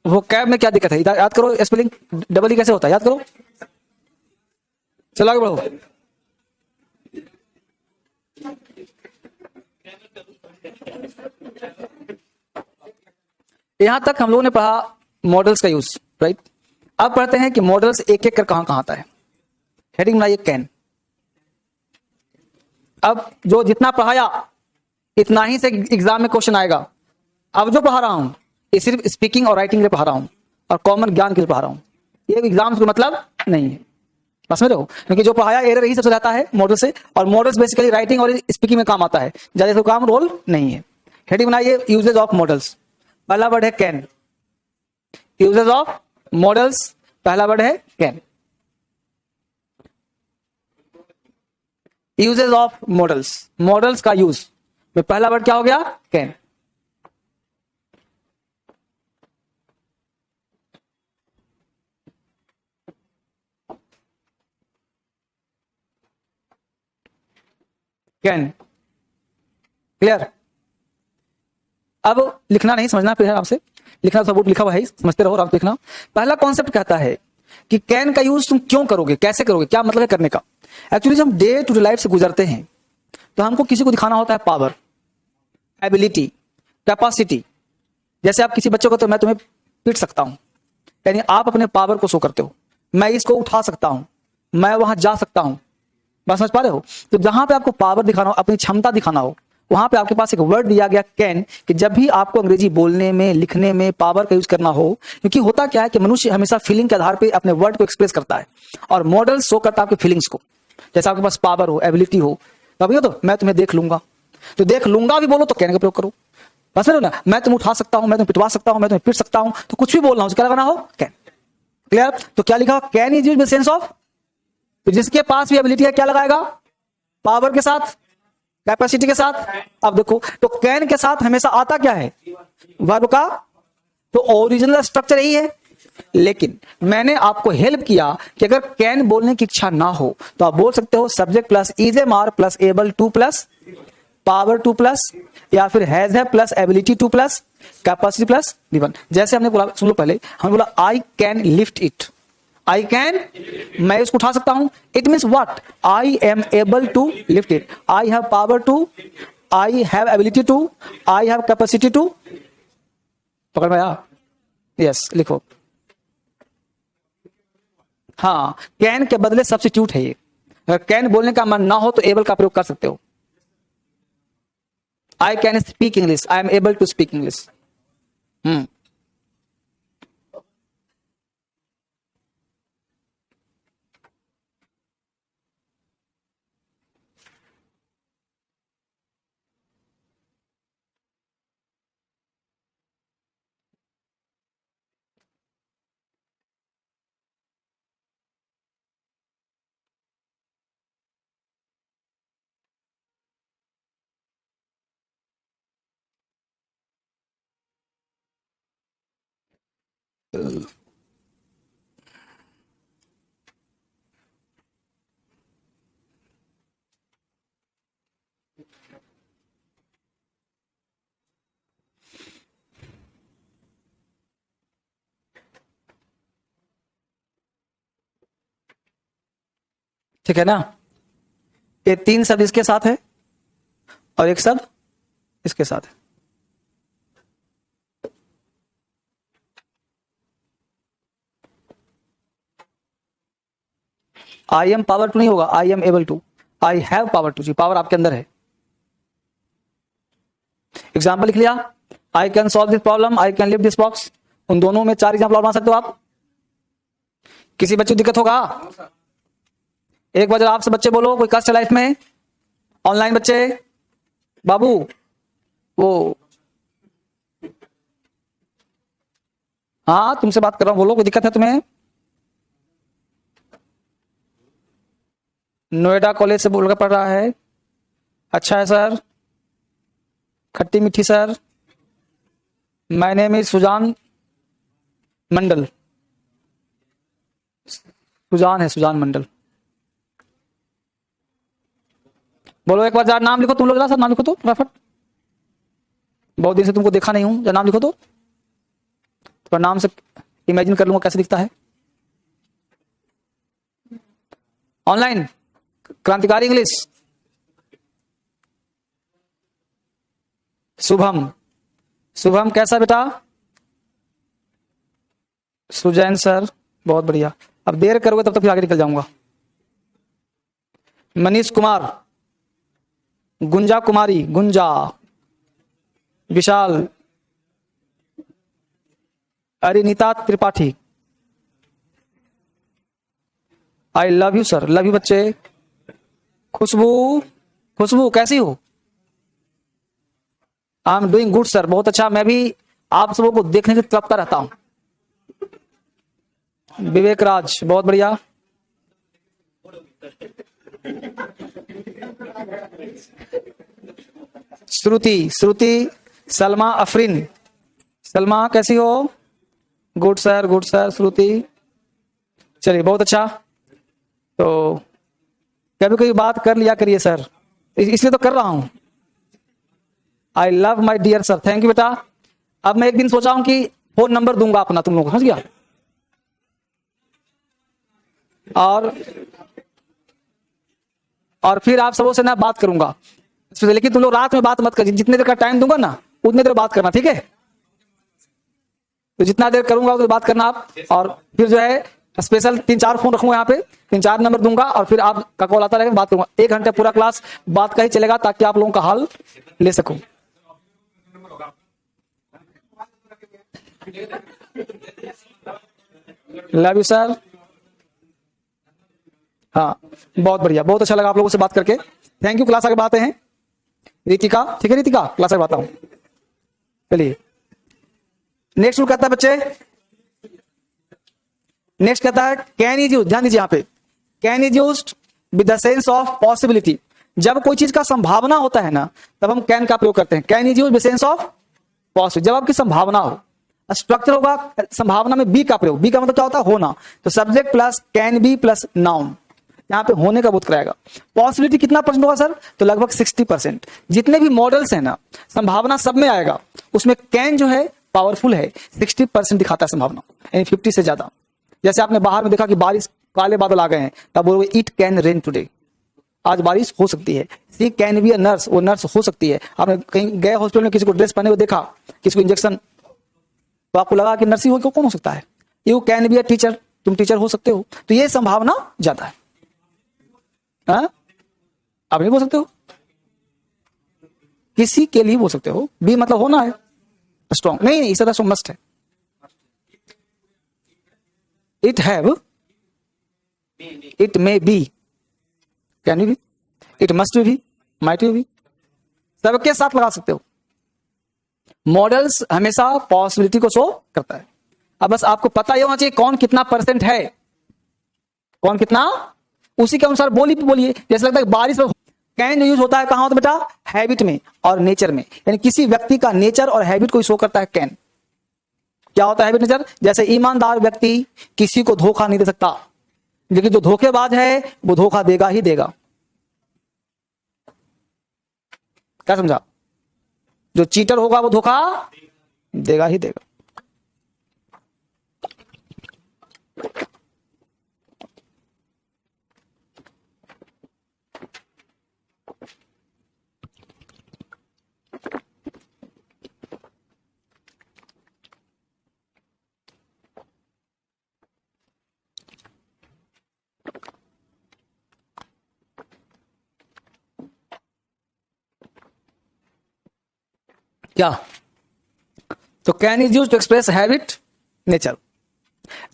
वो कैब में क्या दिक्कत है, याद करो। स्पेलिंग डबल ई कैसे होता है, याद करो। चलो आगे बढ़ो। यहां तक हम लोगों ने पढ़ा मॉडल्स का यूज, राइट। अब पढ़ते हैं कि मॉडल्स एक एक कर कहां कहां आता है। हेडिंग बनाइए कैन। अब जो जितना पढ़ाया इतना ही से एग्जाम में क्वेश्चन आएगा। अब जो पढ़ा रहा हूं ये सिर्फ स्पीकिंग और राइटिंग के लिए पढ़ा रहा हूं और कॉमन ज्ञान के लिए पढ़ा रहा हूं, ये एग्जाम का मतलब नहीं है, बस में रहो। क्योंकि जो पढ़ाया एरर यही सबसे रहता है मॉडल से, और मॉडल्स बेसिकली राइटिंग और स्पीकिंग में काम आता है, ज्यादा काम रोल नहीं है। हेडिंग बनाइए यूजेज ऑफ मॉडल्स। पहला वर्ड है कैन। यूजेज ऑफ मॉडल्स, पहला वर्ड है can. Usages of models, models का यूज में पहला वर्ड क्या हो गया? कैन। Can, clear. अब लिखना नहीं, समझना फिर है आपसे। लिखना सब लिखा हुआ है, समझते रहो, आप लिखना। पहला कॉन्सेप्ट कहता है कि कैन का यूज तुम क्यों करोगे, कैसे करोगे, क्या मतलब है करने का। एक्चुअली जब हम डे टू डे लाइफ से गुजरते हैं तो हमको किसी को दिखाना होता है पावर, एबिलिटी, कैपेसिटी। जैसे आप किसी बच्चे को, तो मैं तुम्हें पीट सकता हूं, यानी आप अपने पावर को शो करते हो। मैं इसको उठा सकता हूं, मैं वहां जा सकता हूं, बस समझ पा रहे हो। तो जहां पे आपको पावर दिखाना हो, अपनी क्षमता दिखाना हो, वहां पे आपके पास एक वर्ड दिया गया कैन, कि जब भी आपको अंग्रेजी बोलने में, लिखने में पावर का यूज करना हो। क्योंकि होता क्या है कि मनुष्य हमेशा फीलिंग के आधार पे अपने वर्ड को एक्सप्रेस करता है, और मॉडल शो करता है आपके फीलिंग्स को। जैसे आपके पास पावर हो, एबिलिटी हो, तभी तो मैं तुम्हें देख लूंगा, तो देख लूंगा भी बोलो तो कैन का प्रयोग करो। बस ना, मैं तुम्हें उठा सकता हूं, मैं तुम्हें पिटवा सकता हूं, मैं तुम्हें पीट सकता हूं, तो कुछ भी बोलना हो क्या लगाना हो, कैन। क्लियर? तो क्या लिखा, can is used with sense of, तो जिसके पास भी एबिलिटी है क्या लगाएगा, पावर के साथ, कैपेसिटी के साथ। अब देखो तो कैन के साथ हमेशा आता क्या है, वर्ब का, तो ओरिजिनल स्ट्रक्चर यही है। लेकिन मैंने आपको हेल्प किया कि अगर कैन बोलने की इच्छा ना हो तो आप बोल सकते हो subject plus is am are plus able to plus power to plus, या फिर has have plus ability to plus capacity plus given. जैसे हमने बोला, सुन लो पहले, हमने बोला I can lift it, I can, मैं इसको उठा सकता हूं, it means what, I am able to lift it, I have power to, I have ability to, I have capacity to. पकड़ में आया? यस, लिखो। हाँ, कैन के बदले सब्स्टिट्यूट है ये। अगर कैन बोलने का मन ना हो तो एबल का प्रयोग कर सकते हो। I can speak English, I am able to speak English. ठीक है ना? ये 3 शब्द इसके साथ है और एक शब्द इसके साथ है। आई एम पावर टू नहीं होगा, I am able to, I have power to, जी पावर आपके अंदर है। एग्जाम्पल लिख लिया, I can solve this problem, I can lift this box. उन दोनों में 4 एग्जाम्पल और बना सकते हो आप। किसी बच्चे को दिक्कत होगा? एक बार आपसे बच्चे बोलो, कोई कष्ट है लाइफ में? ऑनलाइन बच्चे, बाबू वो, हाँ तुमसे बात कर रहा हूं, बोलो कोई दिक्कत है तुम्हें? नोएडा कॉलेज से बोलकर पढ़ रहा है, अच्छा है सर, खट्टी मीठी sir, my name is Sujan Mandal, Sujan है, सुजान मंडल। बोलो एक बार, नाम लिखो तुम लोग, जरा सर नाम लिखो तो फटाफट, बहुत दिन से तुमको देखा नहीं हूं, जरा नाम लिखो तो नाम से इमेजिन कर लूंगा कैसे दिखता है। ऑनलाइन क्रांतिकारी इंग्लिश, शुभम, शुभम कैसा बेटा? सुजैन सर, बहुत बढ़िया। अब देर करोगे तब तक फिर आगे निकल जाऊंगा। Manish Kumar, Gunja Kumari, Gunja, Vishal, Arinita Tripathi, I love you sir, love you बच्चे। खुशबू, खुशबू कैसी हो? I am doing good sir, बहुत अच्छा, मैं भी आप सबों को देखने की तड़पता रहता हूं। विवेक राज, बहुत बढ़िया। श्रुति, श्रुति, सलमा अफरीन, सलमा कैसी हो? गुड सर, गुड सर, श्रुति, चलिए बहुत अच्छा। तो कभी कभी बात कर लिया करिए सर, इसलिए तो कर रहा हूं। I love my dear sir, thank you बेटा। अब मैं एक दिन सोचा हूं कि फोन नंबर दूंगा अपना तुम लोग, समझ गया? और फिर आप सबों से ना बात करूंगा, लेकिन तुम लोग रात में बात मत कर, जितने देर का टाइम दूंगा ना उतने देर बात करना, ठीक है? तो जितना देर करूंगा उतनी बात करना आप। और फिर जो है स्पेशल 3-4 फोन रखूंगा यहाँ पे, 3-4 नंबर दूंगा और फिर आपका कॉल आता रहेगा, बात करूंगा। 1 घंटे पूरा क्लास बात का ही चलेगा ताकि आप लोगों का हाल ले सकूं। Love you sir. हाँ बहुत बढ़िया, बहुत अच्छा लगा आप लोगों से बात करके। Thank you. क्लास आगे बढ़ाते हैं। रितिका, ठीक है रितिका, क्लास आगे बढ़ाता हूं। चलिए नेक्स्ट रूल कहता है बच्चे, नेक्स्ट कहता है कैन इज यूज, ध्यान दीजिए यहां पे, can is used with the sense of possibility. जब कोई चीज का संभावना होता है ना, तब हम कैन का प्रयोग करते हैं। Can is used with sense of possibility, जब आपकी संभावना हो। स्ट्रक्चर होगा संभावना में बी का प्रयोग। बी का मतलब क्या होता है? होना। तो subject plus can be plus noun, यहां पे होने का बोध कराएगा। पॉसिबिलिटी कितना परसेंट होगा सर? तो लगभग 60%। जितने भी मॉडल्स हैं ना, संभावना सब में आएगा, उसमें कैन जो है पावरफुल है, 60% दिखाता है संभावना, यानी 50 से ज्यादा। जैसे आपने बाहर में देखा कि बारिश, काले बादल आ गए हैं, तब बोलोगे इट कैन रेन टुडे, आज बारिश हो सकती है। सी कैन बी अ नर्स, वो नर्स हो सकती है। आपने कहीं गए हॉस्पिटल में, किसी को ड्रेस पहने हुए देखा, किसी को इंजेक्शन, तो आपको लगा कि नर्सिंग हो, कौन हो सकता है? You can be a teacher, तुम टीचर हो सकते हो। तो ये संभावना ज्यादा है। आप नहीं बोल सकते हो, किसी के लिए बोल सकते हो। बी मतलब होना है स्ट्रॉन्ग, नहीं नहीं, इसे तो मस्ट है। It have, it may be, can be, it must be, might be, सबके साथ लगा सकते हो। मॉडल्स हमेशा पॉसिबिलिटी को शो करता है। अब बस आपको पता ही होना चाहिए कौन कितना परसेंट है, कौन कितना, उसी के अनुसार बोलिए। जैसे लगता है बारिश में कैन यूज होता है कहां होता है बेटा? हैबिट में और नेचर में, यानी किसी व्यक्ति का नेचर और हैबिट को शो करता है कैन। क्या होता है हैबिट, नेचर? जैसे ईमानदार व्यक्ति किसी को धोखा नहीं दे सकता, लेकिन जो धोखेबाज है वो धोखा देगा ही देगा। क्या समझा? जो चीटर होगा वो धोखा देगा ही देगा। क्या? तो can is used to express habit, nature.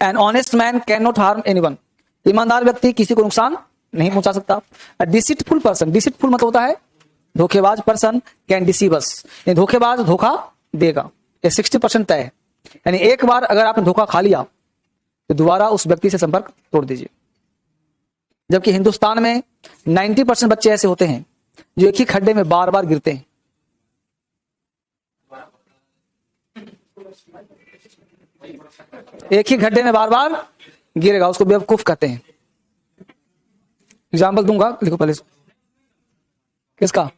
An honest man can not harm anyone, ईमानदार व्यक्ति किसी को नुकसान नहीं पहुंचा सकता। डिसीटफुल पर्सन, डिसीटफुल मतलब होता है धोखेबाज पर्सन, कैन डिसीव अस, धोखेबाज धोखा देगा। ये 60% तय है, यानी एक बार अगर आपने धोखा खा लिया तो दोबारा उस व्यक्ति से संपर्क तोड़ दीजिए। जबकि हिंदुस्तान में 90% बच्चे ऐसे होते हैं जो एक ही खड्डे में बार बार गिरते हैं। एक ही गड्ढे में बार बार गिरेगा, उसको बेवकूफ कहते हैं। एग्जाम्पल दूंगा, लिखो पहले किसका?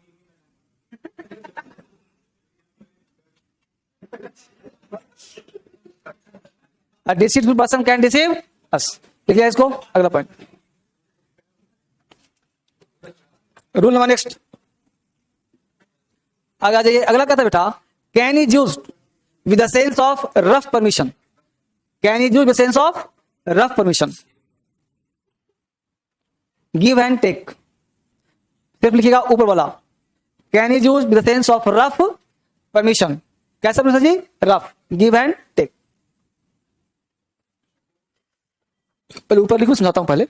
A deceitful person can deceive us। लिखिए इसको, अगला पॉइंट। रूल नंबर नेक्स्ट, आगे आ जाइए। अगला कहता है बेटा, can is used with the sense of rough permission. Can is used with sense of rough permission. Give and take, सिर्फ लिखिएगा ऊपर वाला। Can is used with the sense of rough permission. कैसा परमिशन जी? Rough, give and take. पहले ऊपर लिखो, समझाता हूं पहले,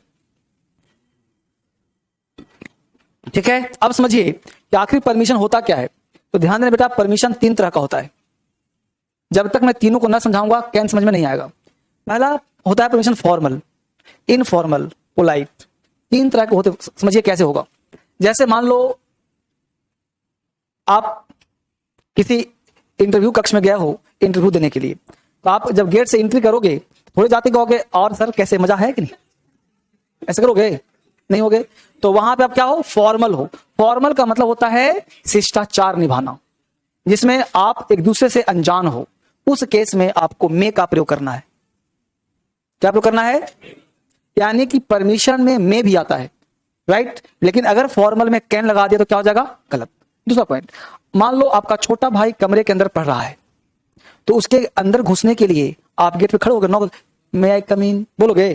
ठीक है। अब समझिए कि आखिर परमिशन होता क्या है। तो ध्यान देना बेटा, परमिशन 3 तरह का होता है। जब तक मैं तीनों को ना समझाऊंगा कैन समझ में नहीं आएगा। पहला होता है परमिशन फॉर्मल, इनफॉर्मल, पोलाइट। 3 तरह के होते, समझिए कैसे होगा। जैसे मान लो आप किसी इंटरव्यू कक्ष में गया हो इंटरव्यू देने के लिए, तो आप जब गेट से एंट्री करोगे थोड़े जाते कहोगे, और सर कैसे, मजा है कि नहीं, ऐसे करोगे? नहीं होगे। तो वहां पे आप क्या हो? फॉर्मल हो। फॉर्मल का मतलब होता है शिष्टाचार निभाना, जिसमें आप एक दूसरे से अनजान हो। उस केस में आपको मे का प्रयोग करना है। क्या प्रयोग करना है? यानी कि परमिशन में मे भी आता है, राइट। लेकिन अगर फॉर्मल में कैन लगा दिया तो क्या हो जाएगा? गलत। दूसरा पॉइंट, मान लो आपका छोटा भाई कमरे के अंदर पढ़ रहा है, तो उसके अंदर घुसने के लिए आप गेट पे खड़े होकर नॉक, मे आई कम इन बोलोगे?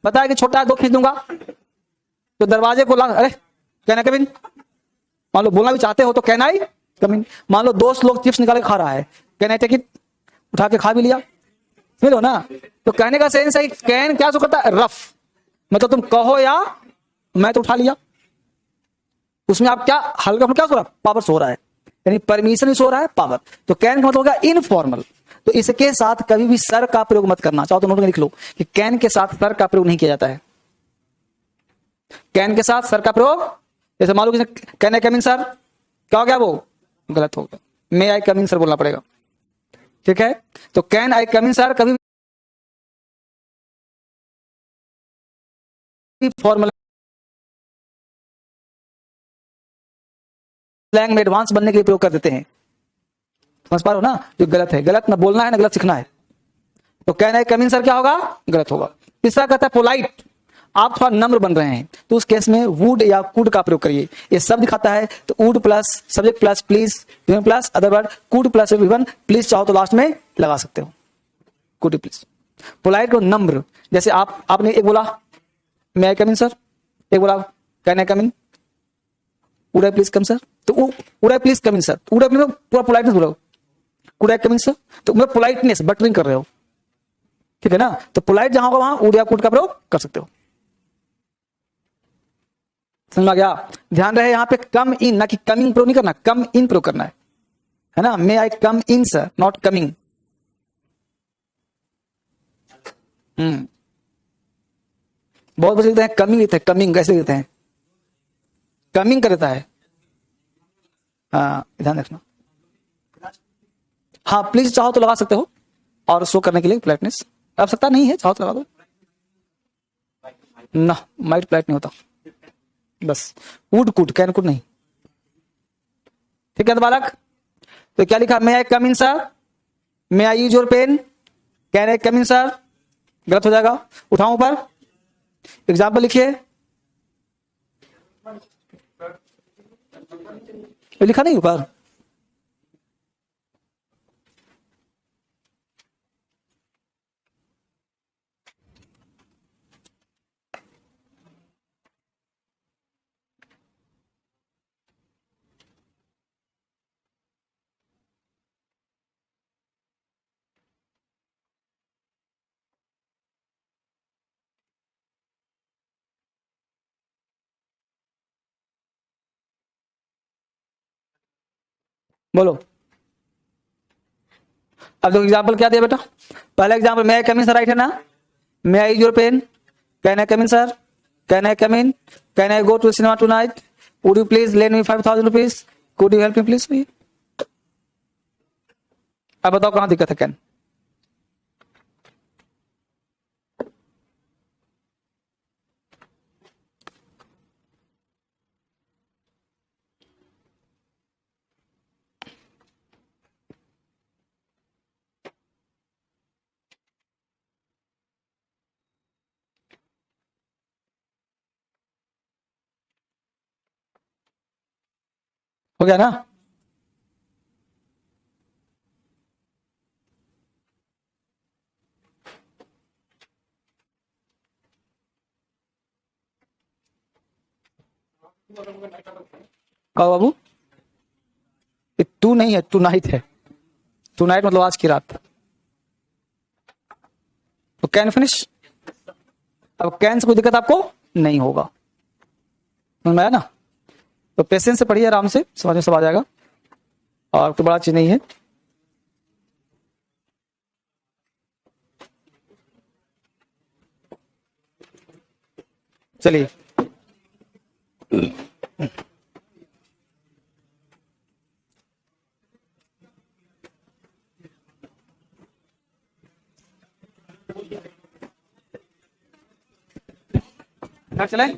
पता है कि छोटा है, 2 खींच दूंगा, तो दरवाजे को ला, अरे कैन आई कम इन। मान लो बोलना भी चाहते हो तो कैन आई कम इन। मान लो दोस्त लोग चिप्स निकाल के खा रहा है, कैन आई टेक इट, उठा के खा भी लिया, समझ लो ना। तो कहने का सेंस है कैन क्या करता है? रफ, मतलब तुम कहो या मैं तो उठा लिया, उसमें आप क्या हल्का फुल्का सो रहा है, पावर सो रहा है, यानी परमिशन ही सो रहा है, पावर। तो कैन का मतलब होगा इनफॉर्मल। तो इसके साथ कभी भी सर का प्रयोग मत करना। चाहो तो नोट में लिख लो कि कैन के साथ सर का प्रयोग नहीं किया जाता है। कैन के साथ सर का प्रयोग, जैसे मान लो किसी can I come in sir, क्या हो गया, वो गलत हो गया, मे आई कम इन सर बोलना पड़ेगा, ठीक है। तो can I come in sir कभी फॉर्मल स्लैंग में एडवांस बनने के लिए प्रयोग कर देते हैं, समझ पा रहे हो ना। जो गलत है, गलत ना बोलना है ना गलत सीखना है। तो can I come in sir क्या होगा, गलत होगा। तीसरा कहता है पोलाइट, आप थोड़ा नम्र बन रहे हैं तो उस केस में वुड या कुड का प्रयोग करिए। ये सब दिखाता है तो would plus subject plus please plus other word, could plus Vivian, please चाहो तो लास्ट में लगा सकते हो, कुड प्लीज। पोलाइट को नम्र, जैसे आपने एक बोला मे आई कम इन सर, एक बोला can I come in, would I please come sir, तो would I please come in sir, would I पूरा पोलाइटनेस बोलो, would I come in sir, तो मैं पोलाइटनेस बटरिंग कर रहे हो, ठीक है ना। तो पोलाइट जहां होगा वहां वुड या कुड का प्रयोग कर सकते हो, समझ में आ गया। ध्यान रहे यहां पे कम इन, ना कि कमिंग प्रयोग नहीं करना, कम इन प्रयोग करना है ना। May I come in sir, not coming. बहुत बच्चे लिखते हैं कमिंग, लिखते हैं कमिंग, कैसे लिखते हैं, कमिंग कर देता है। हाँ ध्यान रखना। हाँ प्लीज चाहो तो लगा सकते हो, और शो करने के लिए पोलाइटनेस, आवश्यकता नहीं है, चाहो तो लगा दो ना, माइट पोलाइट नहीं होता, बस वुड कुड, कैन कुड नहीं, ठीक है। तो बालक तो क्या लिखा, may I come in sir, may I use your pen, can I come in sir, गलत हो जाएगा। उठाऊं ऊपर, एग्जाम्पल लिखिए, लिखा नहीं ऊपर, बोलो। अब देखो एग्जाम्पल क्या दिया बेटा, पहला example may I come in sir, right है ना। May I use your pen, can I come in sir, can I come in, can I go to cinema tonight, would you please lend me 5,000 rupees, could you help me please. अब बताओ कहां दिक्कत है, can. हो गया ना। कहो बाबू, to नहीं है, टू नाइट है, टू नाइट मतलब आज की रात। तो कैन फिनिश, अब कैन से कोई दिक्कत आपको नहीं होगा, समझ में आया ना। तो पेशेंस से पढ़िए, आराम से समझ में सब आ जाएगा, और तो बड़ा चीज नहीं है। चलिए चले।